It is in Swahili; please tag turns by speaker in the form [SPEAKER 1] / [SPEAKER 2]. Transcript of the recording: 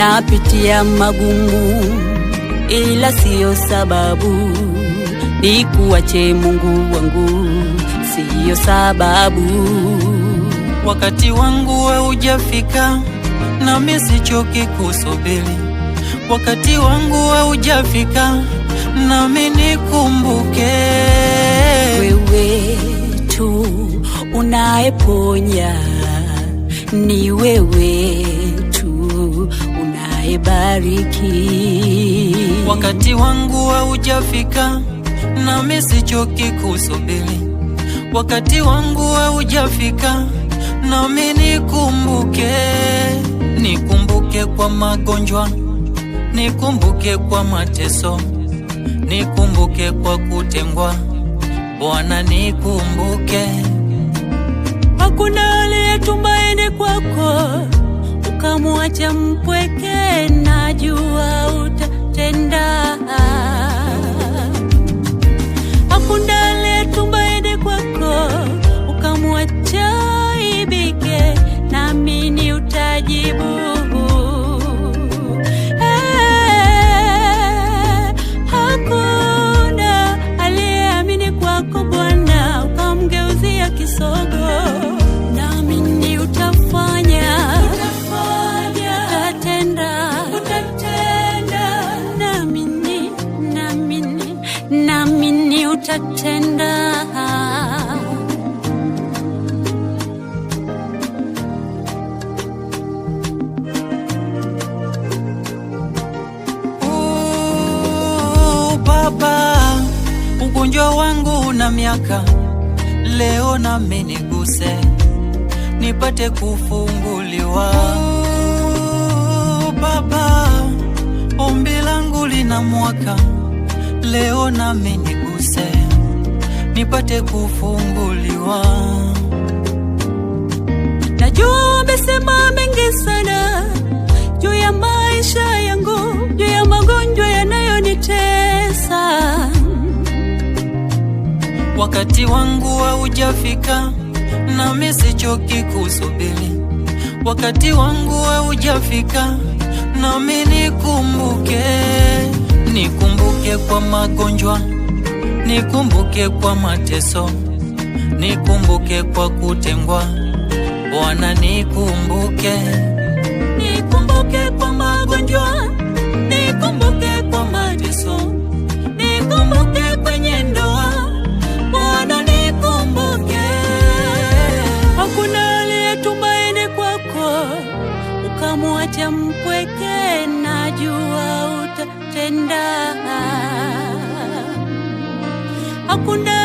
[SPEAKER 1] napitia magumu, ila siyo sababu nikuache Mungu wangu, siyo sababu.
[SPEAKER 2] Wakati wangu wewe hujafika, nami sichoki kusubiri. Wakati wangu wewe hujafika, nami nikumbuke.
[SPEAKER 1] Wewe tu unayeponya, ni wewe tu unayebariki.
[SPEAKER 2] Wakati wangu wewe hujafika, nami sichoki kusubiri. Wakati wangu wewe hujafika, nami nikumbuke. Nikumbuke kwa magonjwa, nikumbuke kwa mateso, nikumbuke kwa kutengwa. Bwana nikumbuke.
[SPEAKER 1] Hakuna aliyetumaini kwako ukamwacha mpweke, najua utatenda. Hakuna aliyetumaini kwako ukamwacha ibike, naamini utajibu. Hakuna aliyeamini kwako Bwana ukamgeuzia kisogo, naamini utafanya, utatenda, naamini utatenda.
[SPEAKER 2] Baba, ugonjwa wangu una miaka, leo nami niguse, nipate kufunguliwa. Baba, ombi langu lina mwaka, leo nami niguse, nipate kufunguliwa.
[SPEAKER 1] Najua umesema mengi sana juu ya maisha yangu, juu ya magonjwa yanayonitesa.
[SPEAKER 2] Wakati wangu haujafika, nami sichoki kusubiri. Wakati wangu haujafika, nami nikumbuke. Nikumbuke kwa magonjwa, nikumbuke kwa mateso, nikumbuke kwa kutengwa. Bwana nikumbuke.
[SPEAKER 1] Nikumbuke kwa magonjwa, nikumbuke kwa mateso, nikumbuke kwenye ndoa. Bwana nikumbuke. Hakuna aliyetumaini kwako ukamwacha mpweke, najua utatenda. Hakuna